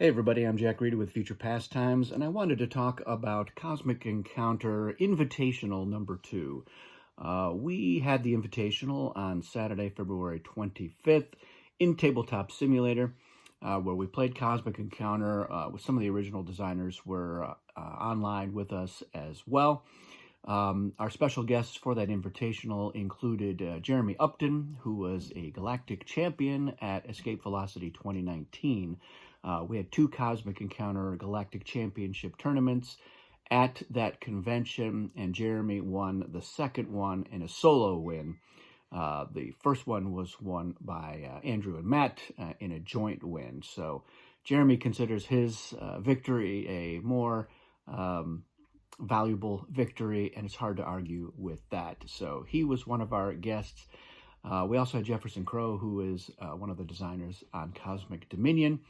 Hey everybody, I'm Jack Reedy with Future Pastimes, and I wanted to talk about Cosmic Encounter Invitational number 2. We had the Invitational on Saturday, February 25th in Tabletop Simulator, where we played Cosmic Encounter with some of the original designers were online with us as well. Our special guests for that Invitational included Jeremy Upton, who was a Galactic Champion at Escape Velocity 2019. We had 2 Cosmic Encounter Galactic Championship tournaments at that convention, and Jeremy won the second one in a solo win. The first one was won by Andrew and Matt in a joint win. So Jeremy considers his victory a more valuable victory, and it's hard to argue with that. So he was one of our guests. We also had Jefferson Krogh, who is one of the designers on Cosmic Dominion.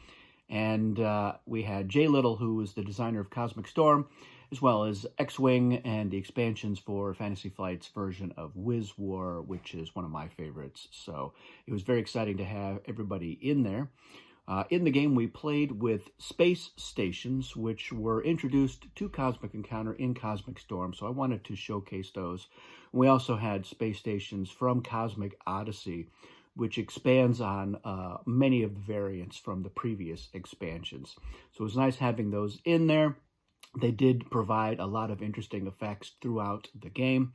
And we had Jay Little, who was the designer of Cosmic Storm, as well as X-Wing and the expansions for Fantasy Flight's version of Wiz War, which is one of my favorites. So it was very exciting to have everybody in there. In the game, we played with space stations, which were introduced to Cosmic Encounter in Cosmic Storm, so I wanted to showcase those. We also had space stations from Cosmic Odyssey, which expands on many of the variants from the previous expansions. So it was nice having those in there. They did provide a lot of interesting effects throughout the game.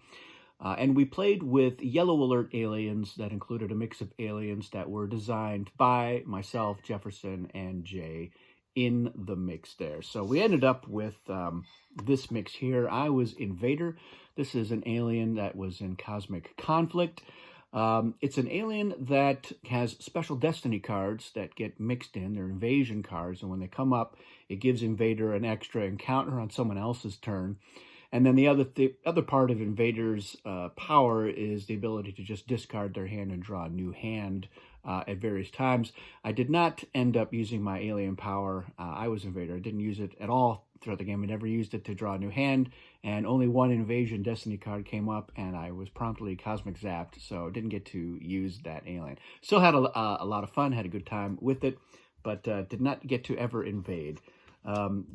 And we played with Yellow Alert aliens that included a mix of aliens that were designed by myself, Jefferson, and Jay in the mix there. So we ended up with this mix here. I was Invader. This is an alien that was in Cosmic Conflict. It's an alien that has special destiny cards that get mixed in. They're invasion cards, and when they come up, it gives Invader an extra encounter on someone else's turn. And then the other part of Invader's power is the ability to just discard their hand and draw a new hand at various times. I did not end up using my alien power. I was Invader. I didn't use it at all throughout the game. I never used it to draw a new hand, and only one invasion destiny card came up, and I was promptly Cosmic Zapped, so didn't get to use that alien. Still had a lot of fun, had a good time with it, but did not get to ever invade.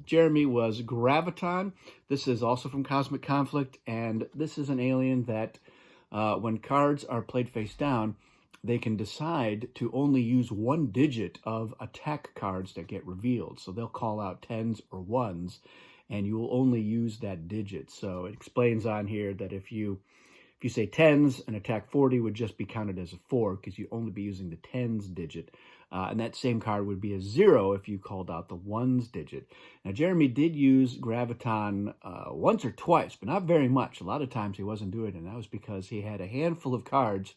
Jeremy was Graviton. This is also from Cosmic Conflict, and this is an alien that when cards are played face down, they can decide to only use 1 digit of attack cards that get revealed. So they'll call out 10s or 1s, and you will only use that digit. So it explains on here that if you say 10s, an attack 40 would just be counted as a 4 because you'd only be using the 10s digit. And that same card would be a 0 if you called out the 1s digit. Now, Jeremy did use Graviton once or twice, but not very much. A lot of times he wasn't doing it, and that was because he had a handful of cards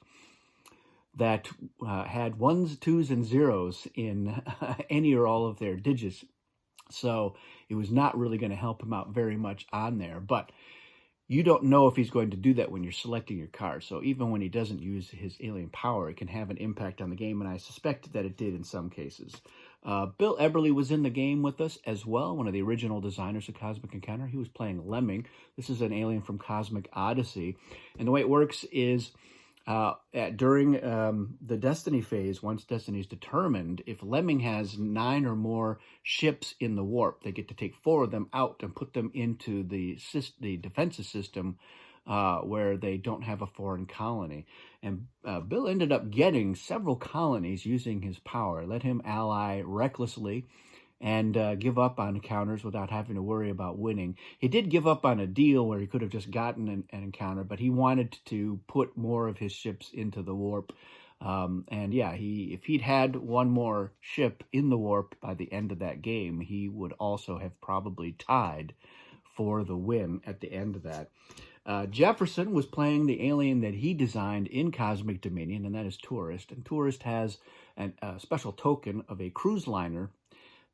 that had 1s, 2s, and 0s in any or all of their digits. So it was not really going to help him out very much on there. But you don't know if he's going to do that when you're selecting your card. So even when he doesn't use his alien power, it can have an impact on the game, and I suspect that it did in some cases. Bill Eberly was in the game with us as well, one of the original designers of Cosmic Encounter. He was playing Lemming. This is an alien from Cosmic Odyssey. And the way it works is during the Destiny phase, once Destiny is determined, if Lemming has 9 or more ships in the warp, they get to take 4 of them out and put them into the defensive system where they don't have a foreign colony. And Bill ended up getting several colonies using his power, let him ally recklessly and give up on encounters without having to worry about winning. He did give up on a deal where he could have just gotten an encounter, but he wanted to put more of his ships into the warp. And yeah, if he'd had 1 more ship in the warp by the end of that game, he would also have probably tied for the win at the end of that. Jefferson was playing the alien that he designed in Cosmic Dominion, and that is Tourist. And Tourist has a special token of a cruise liner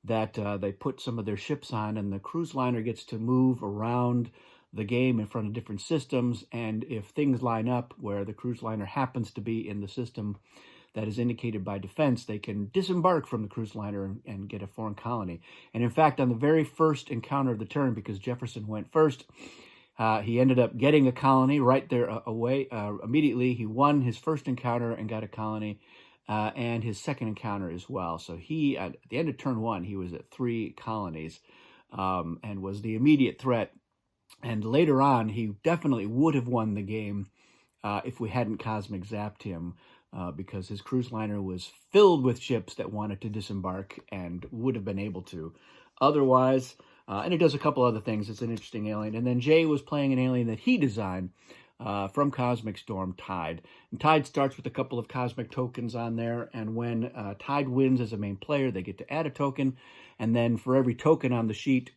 that they put some of their ships on, and the cruise liner gets to move around the game in front of different systems, and if things line up where the cruise liner happens to be in the system that is indicated by defense, they can disembark from the cruise liner and get a foreign colony. And in fact, on the very first encounter of the turn, because Jefferson went first, he ended up getting a colony right there away. Immediately, he won his first encounter and got a colony. and his second encounter as well. So he, at the end of turn 1, he was at 3 colonies and was the immediate threat. And later on, he definitely would have won the game if we hadn't Cosmic Zapped him, because his cruise liner was filled with ships that wanted to disembark and would have been able to otherwise. And it does a couple other things. It's an interesting alien. And then Jay was playing an alien that he designed from Cosmic Storm, Tide. And Tide starts with a couple of cosmic tokens on there, and when Tide wins as a main player, they get to add a token, and then for every token on the sheet,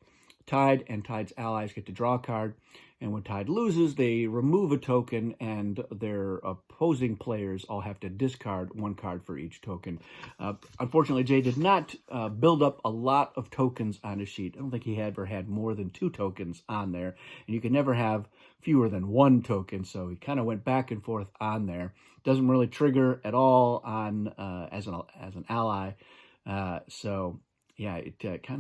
Tide and Tide's allies get to draw a card, and when Tide loses, they remove a token, and their opposing players all have to discard 1 card for each token. Unfortunately, Jay did not build up a lot of tokens on his sheet. I don't think he ever had more than 2 tokens on there, and you can never have fewer than 1 token, so he kind of went back and forth on there. Doesn't really trigger at all on as an ally, so yeah,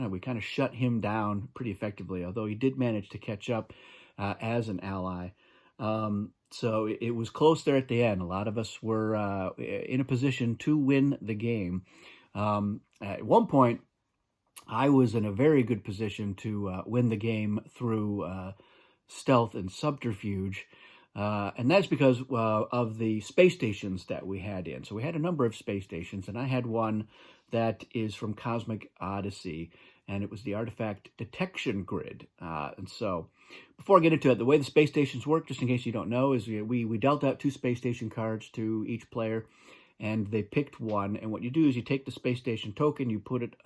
we kind of shut him down pretty effectively, although he did manage to catch up as an ally. So it was close there at the end. A lot of us were in a position to win the game. At one point, I was in a very good position to win the game through stealth and subterfuge. And that's because of the space stations that we had in. So we had a number of space stations, and I had one that is from Cosmic Odyssey, and it was the artifact detection grid. And so before I get into it, the way the space stations work, just in case you don't know, is we dealt out 2 space station cards to each player, and they picked one. And what you do is you take the space station token, you put it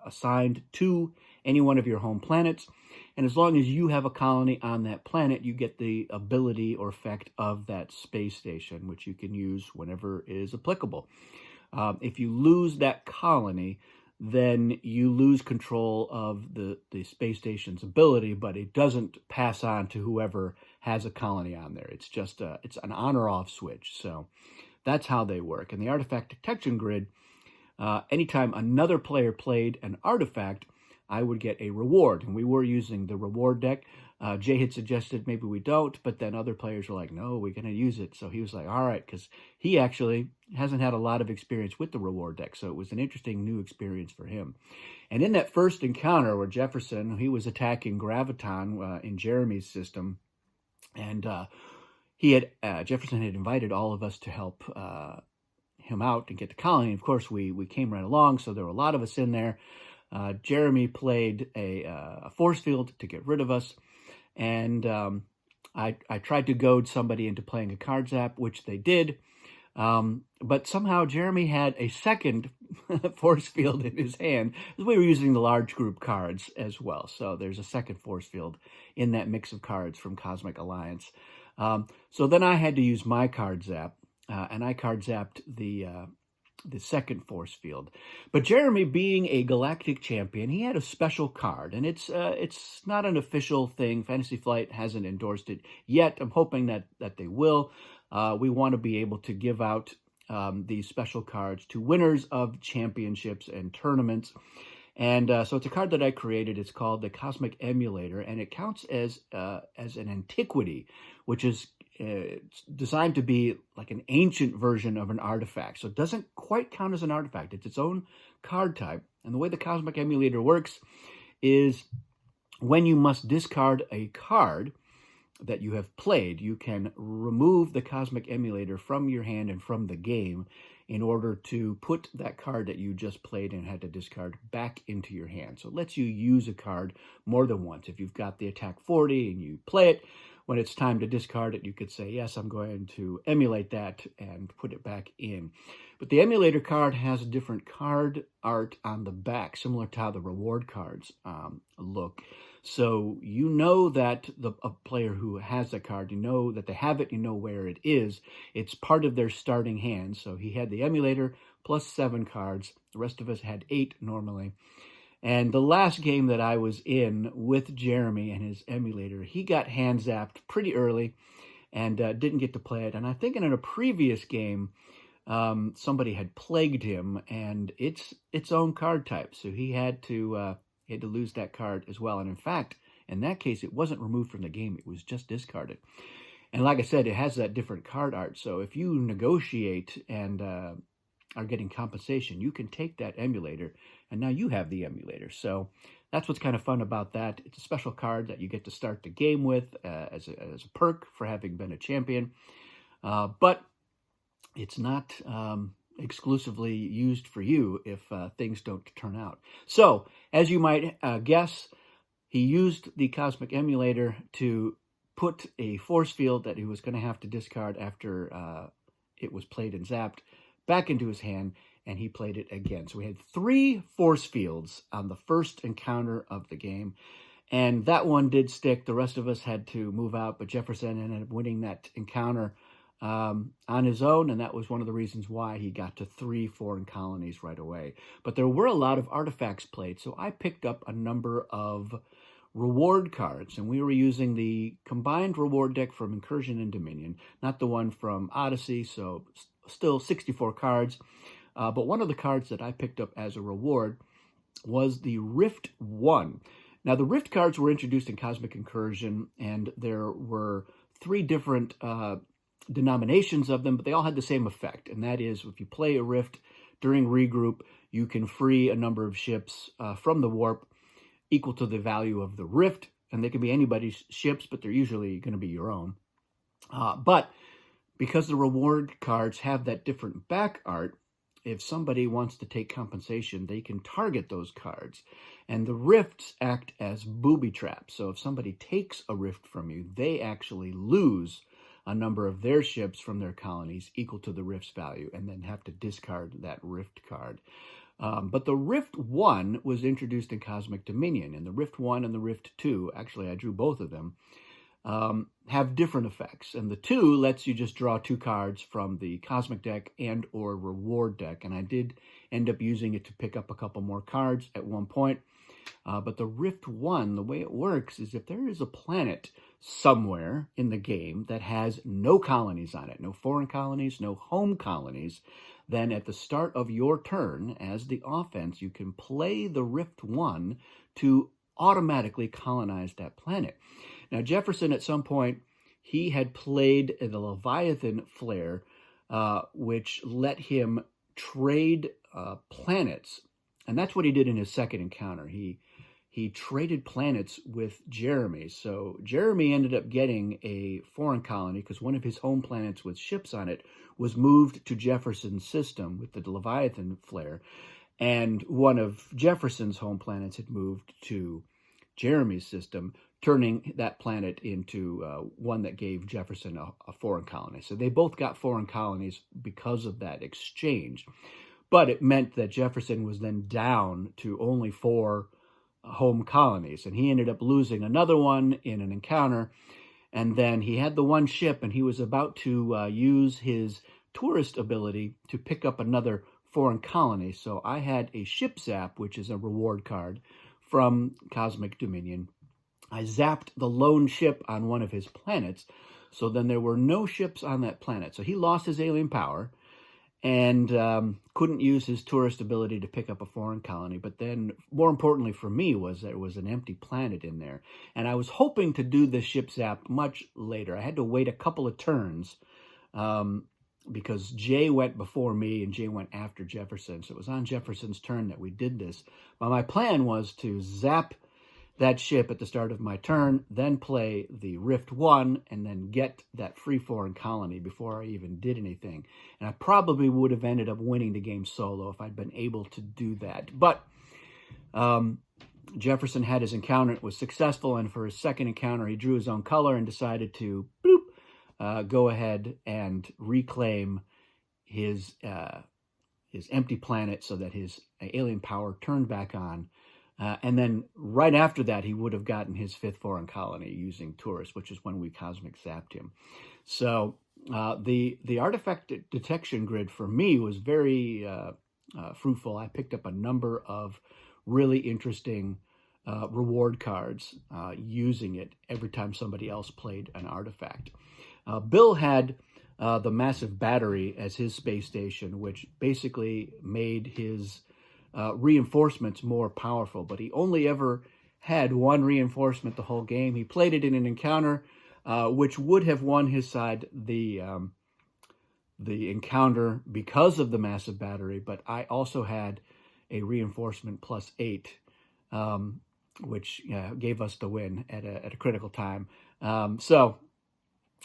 assigned to any one of your home planets, and as long as you have a colony on that planet, you get the ability or effect of that space station, which you can use whenever it is applicable. If you lose that colony, then you lose control of the space station's ability, but it doesn't pass on to whoever has a colony on there. It's just it's an on or off switch. So that's how they work. And the artifact detection grid, anytime another player played an artifact, I would get a reward. And we were using the reward deck. Jay had suggested maybe we don't, but then other players were like, no, we're going to use it. So he was like, all right, because he actually hasn't had a lot of experience with the reward deck. So it was an interesting new experience for him. And in that first encounter where Jefferson, he was attacking Graviton in Jeremy's system, and Jefferson had invited all of us to help him out and get the colony. Of course, we came right along, so there were a lot of us in there. Jeremy played a force field to get rid of us, and I tried to goad somebody into playing a card zap, which they did, but somehow Jeremy had a second force field in his hand. We were using the large group cards as well, so there's a second force field in that mix of cards from Cosmic Alliance. So then I had to use my card zap, and I card zapped the second force field. But Jeremy, being a galactic champion, he had a special card, and it's not an official thing. Fantasy Flight hasn't endorsed it yet. I'm hoping that they will. We want to be able to give out these special cards to winners of championships and tournaments. And so it's a card that I created. It's called the Cosmic Emulator, and it counts as an antiquity, which is designed to be like an ancient version of an artifact. So it doesn't quite count as an artifact. It's its own card type. And the way the Cosmic Emulator works is when you must discard a card that you have played, you can remove the Cosmic Emulator from your hand and from the game in order to put that card that you just played and had to discard back into your hand. So it lets you use a card more than once. If you've got the attack 40 and you play it, when it's time to discard it, you could say, yes, I'm going to emulate that and put it back in. But the emulator card has a different card art on the back, similar to how the reward cards look. So you know that a player who has the card, you know that they have it, you know where it is. It's part of their starting hand. So he had the emulator plus 7 cards. The rest of us had 8 normally. And the last game that I was in with Jeremy and his emulator, he got hand zapped pretty early and didn't get to play it. And I think in a previous game, somebody had plagued him, and it's its own card type. So he had to lose that card as well. And in fact, in that case, it wasn't removed from the game. It was just discarded. And like I said, it has that different card art. So if you negotiate and are getting compensation, you can take that emulator, and now you have the emulator. So that's what's kind of fun about that. It's a special card that you get to start the game with as a perk for having been a champion. But it's not exclusively used for you if things don't turn out. So, as you might guess, he used the Cosmic Emulator to put a force field that he was going to have to discard after it was played and zapped back into his hand, and he played it again. So we had 3 force fields on the first encounter of the game, and that one did stick. The rest of us had to move out, but Jefferson ended up winning that encounter on his own, and that was one of the reasons why he got to 3 foreign colonies right away. But there were a lot of artifacts played, so I picked up a number of reward cards, and we were using the combined reward deck from Incursion and Dominion, not the one from Odyssey, so still 64 cards. But one of the cards that I picked up as a reward was the Rift 1. Now, the Rift cards were introduced in Cosmic Incursion, and there were 3 different denominations of them, but they all had the same effect, and that is if you play a Rift during regroup, you can free a number of ships from the warp equal to the value of the Rift, and they can be anybody's ships, but they're usually going to be your own. But because the reward cards have that different back art, if somebody wants to take compensation, they can target those cards. And the Rifts act as booby traps. So if somebody takes a Rift from you, they actually lose a number of their ships from their colonies equal to the Rift's value, and then have to discard that Rift card. But the Rift 1 was introduced in Cosmic Dominion, and the Rift 1 and the Rift 2, actually I drew both of them, have different effects. And the 2 lets you just draw 2 cards from the Cosmic deck and or reward deck, and I did end up using it to pick up a couple more cards at one point. But the Rift 1, the way it works is if there is a planet somewhere in the game that has no colonies on it, no foreign colonies, no home colonies, then at the start of your turn, as the offense, you can play the Rift 1 to automatically colonize that planet. Now, Jefferson, at some point, he had played the Leviathan Flare, which let him trade planets. And that's what he did in his second encounter. He traded planets with Jeremy. So Jeremy ended up getting a foreign colony because one of his home planets with ships on it was moved to Jefferson's system with the Leviathan Flare. And one of Jefferson's home planets had moved to Jeremy's system, turning that planet into one that gave Jefferson a foreign colony. So they both got foreign colonies because of that exchange. But it meant that Jefferson was then down to only 4 home colonies, and he ended up losing another one in an encounter. And then he had the 1 ship, and he was about to use his tourist ability to pick up another foreign colony. So I had a ship zap, which is a reward card from Cosmic Dominion. I zapped the lone ship on one of his planets, so then there were no ships on that planet. So he lost his alien power and couldn't use his tourist ability to pick up a foreign colony. But then, more importantly for me, was there was an empty planet in there. And I was hoping to do this ship zap much later. I had to wait a couple of turns because Jay went before me and Jay went after Jefferson. So it was on Jefferson's turn that we did this. But my plan was to zap that ship at the start of my turn, then play the Rift 1, and then get that free foreign colony before I even did anything. And I probably would have ended up winning the game solo if I'd been able to do that. But Jefferson had his encounter, it was successful, and for his second encounter, he drew his own color and decided to go ahead and reclaim his empty planet so that his alien power turned back on. And then right after that, he would have gotten his 5th foreign colony using tourists, which is when we cosmic zapped him. So the artifact detection grid for me was very fruitful. I picked up a number of really interesting reward cards using it every time somebody else played an artifact. Bill had the massive battery as his space station, which basically made his reinforcements more powerful, but he only ever had 1 reinforcement the whole game. He played it in an encounter, which would have won his side the the encounter because of the massive battery, but I also had a reinforcement +8, which gave us the win at a critical time. So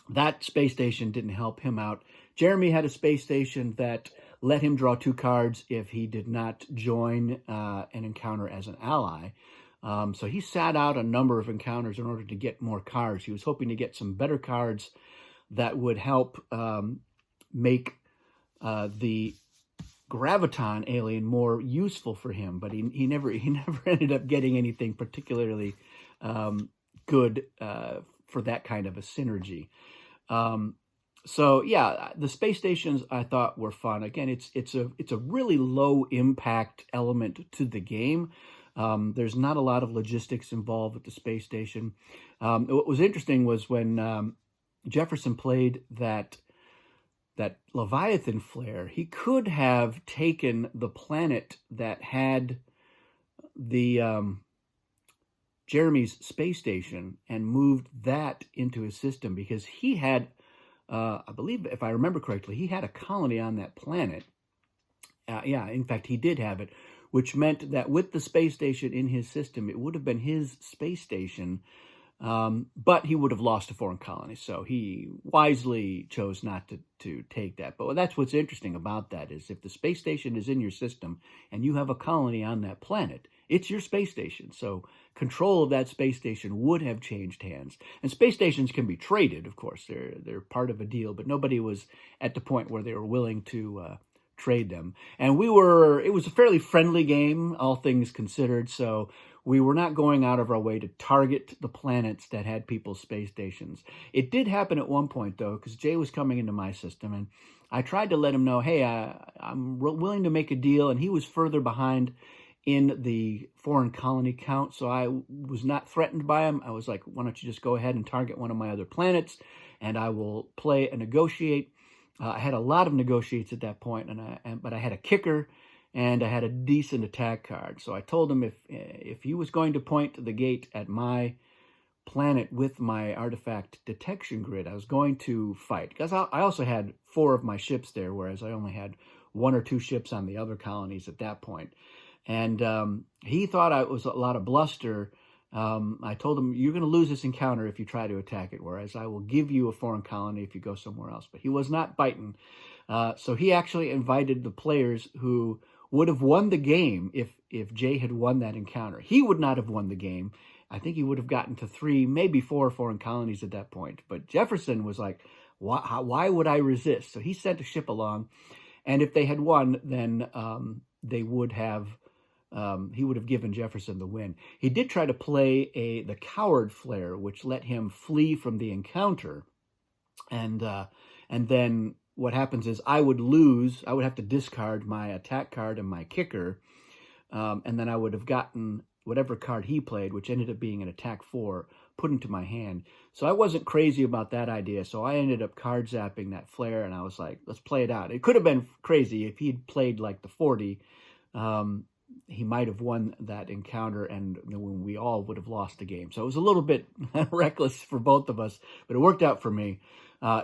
that space station didn't help him out. Jeremy had a space station that let him draw 2 cards if he did not join an encounter as an ally. So he sat out a number of encounters in order to get more cards. He was hoping to get some better cards that would help make the graviton alien more useful for him, but he never ended up getting anything particularly good for that kind of a synergy. So yeah, the space stations I thought were fun. Again, it's a really low impact element to the game. There's not a lot of logistics involved with the space station. What was interesting was when Jefferson played that Leviathan flare, he could have taken the planet that had the Jeremy's space station and moved that into his system, because he had, I believe, if I remember correctly, he had a colony on that planet. Yeah, in fact, he did have it, which meant that with the space station in his system, it would have been his space station, but he would have lost a foreign colony. So he wisely chose not to take that. But that's what's interesting about that, is if the space station is in your system and you have a colony on that planet, it's your space station. So control of that space station would have changed hands. And space stations can be traded, of course. They're part of a deal, but nobody was at the point where they were willing to trade them. And it was a fairly friendly game, all things considered. So we were not going out of our way to target the planets that had people's space stations. It did happen at one point, though, because Jay was coming into my system, and I tried to let him know, hey, I'm willing to make a deal, and he was further behind in the foreign colony count, so I was not threatened by him. I was like, why don't you just go ahead and target one of my other planets, and I will play a negotiate. I had a lot of negotiates at that point, but I had a kicker, and I had a decent attack card. So I told him if he was going to point the gate at my planet with my artifact detection grid, I was going to fight. Because I also had 4 of my ships there, whereas I only had 1 or 2 ships on the other colonies at that point. And he thought it was a lot of bluster. I told him, you're going to lose this encounter if you try to attack it, whereas I will give you a foreign colony if you go somewhere else. But he was not biting. So he actually invited the players who would have won the game if Jay had won that encounter. He would not have won the game. I think he would have gotten to 3, maybe 4 foreign colonies at that point. But Jefferson was like, why would I resist? So he sent a ship along. And if they had won, then they would have... he would have given Jefferson the win. He did try to play the coward flare, which let him flee from the encounter. And then what happens is I would lose. I would have to discard my attack card and my kicker. And then I would have gotten whatever card he played, which ended up being an attack 4, put into my hand. So I wasn't crazy about that idea. So I ended up card zapping that flare, and I was like, let's play it out. It could have been crazy if he'd played like the 40. He might have won that encounter, and when we all would have lost the game. So it was a little bit reckless for both of us, but it worked out for me.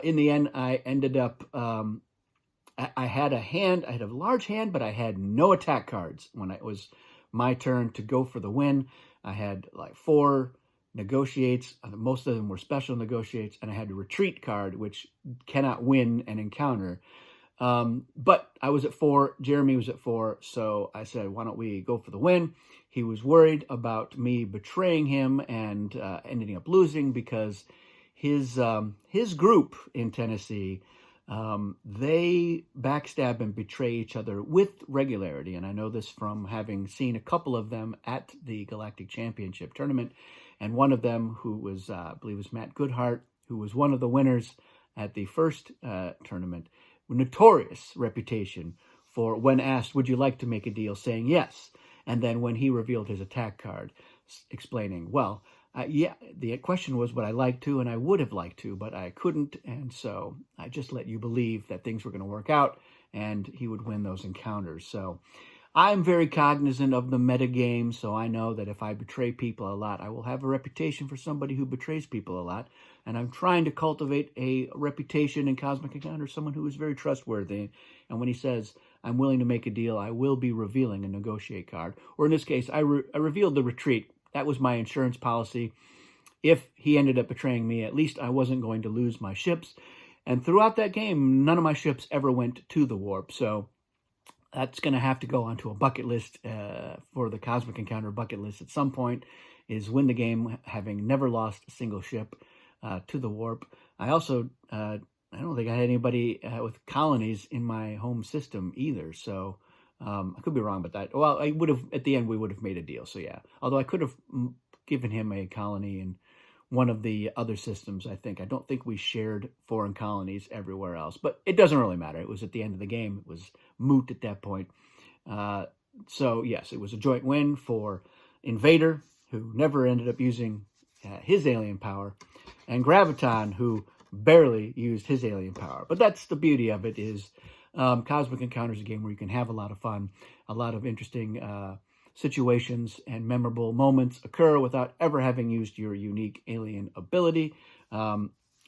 In the end, I ended up, I had a large hand, but I had no attack cards when it was my turn to go for the win. I had like 4 negotiates. Most of them were special negotiates, and I had a retreat card, which cannot win an encounter. But I was at 4, Jeremy was at 4, so I said, why don't we go for the win? He was worried about me betraying him and ending up losing, because his group in Tennessee, they backstab and betray each other with regularity. And I know this from having seen a couple of them at the Galactic Championship tournament. And one of them, who was, I believe was Matt Goodhart, who was one of the winners at the first tournament, notorious reputation for, when asked, would you like to make a deal, saying yes. And then when he revealed his attack card, explaining, well, yeah, the question was would I like to, and I would have liked to, but I couldn't. And so I just let you believe that things were going to work out and he would win those encounters. So I'm very cognizant of the metagame, so I know that if I betray people a lot, I will have a reputation for somebody who betrays people a lot. And I'm trying to cultivate a reputation in Cosmic Encounter, someone who is very trustworthy. And when he says, I'm willing to make a deal, I will be revealing a negotiate card. Or in this case, I revealed the retreat. That was my insurance policy. If he ended up betraying me, at least I wasn't going to lose my ships. And throughout that game, none of my ships ever went to the warp. So that's going to have to go onto a bucket list for the Cosmic Encounter bucket list at some point, is win the game having never lost a single ship to the warp. I also, I don't think I had anybody with colonies in my home system either. So I could be wrong about that. Well, I would have, at the end, we would have made a deal. So yeah, although I could have given him a colony in one of the other systems, I think. I don't think we shared foreign colonies everywhere else, but it doesn't really matter. It was at the end of the game. It was moot at that point. So yes, it was a joint win for Invader, who never ended up using his alien power, and Graviton, who barely used his alien power. But that's the beauty of it, is Cosmic Encounter is a game where you can have a lot of fun, a lot of interesting situations and memorable moments occur without ever having used your unique alien ability.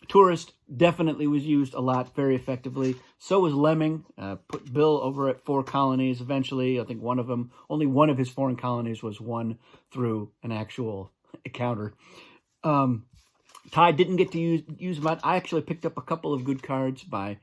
Tourist definitely was used a lot, very effectively. So was Lemming. Put Bill over at 4 colonies eventually. I think one of them, only one of his foreign colonies was won through an actual encounter. Tide didn't get to use much. I actually picked up a couple of good cards by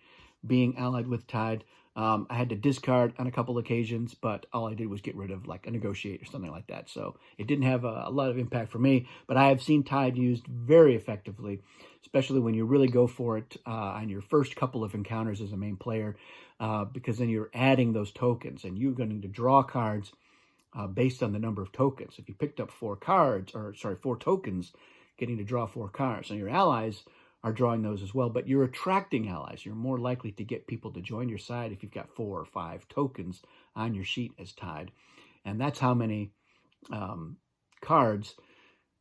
being allied with Tide. I had to discard on a couple occasions, but all I did was get rid of like a negotiate or something like that. So it didn't have a lot of impact for me, but I have seen Tide used very effectively, especially when you really go for it on your first couple of encounters as a main player, because then you're adding those tokens and you're going to draw cards based on the number of tokens. If you picked up 4 tokens, getting to draw 4 cards. And your allies are drawing those as well, but you're attracting allies. You're more likely to get people to join your side if you've got 4 or 5 tokens on your sheet as Tide. And that's how many cards,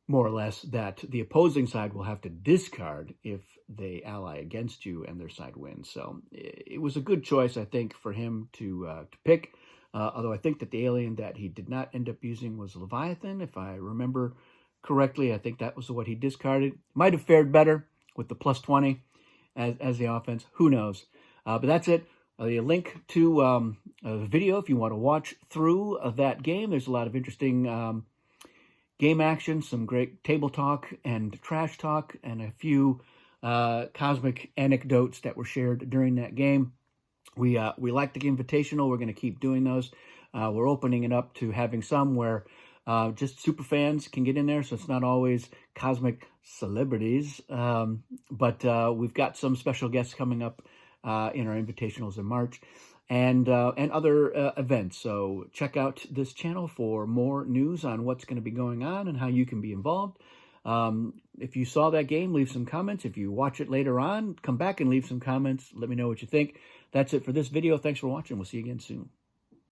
more or less, that the opposing side will have to discard if they ally against you and their side wins. So it was a good choice, I think, for him to pick, although I think that the alien that he did not end up using was Leviathan, if I remember correctly. I think that was what he discarded. Might have fared better with the plus 20 as the offense. Who knows? But that's it. A link to a video if you want to watch through that game. There's a lot of interesting game action, some great table talk and trash talk, and a few cosmic anecdotes that were shared during that game. We like the Invitational. We're going to keep doing those. We're opening it up to having some where just super fans can get in there, so it's not always cosmic celebrities. But we've got some special guests coming up in our invitationals in March, and other events. So check out this channel for more news on what's going to be going on and how you can be involved. If you saw that game, leave some comments. If you watch it later on, come back and leave some comments. Let me know what you think. That's it for this video. Thanks for watching. We'll see you again soon.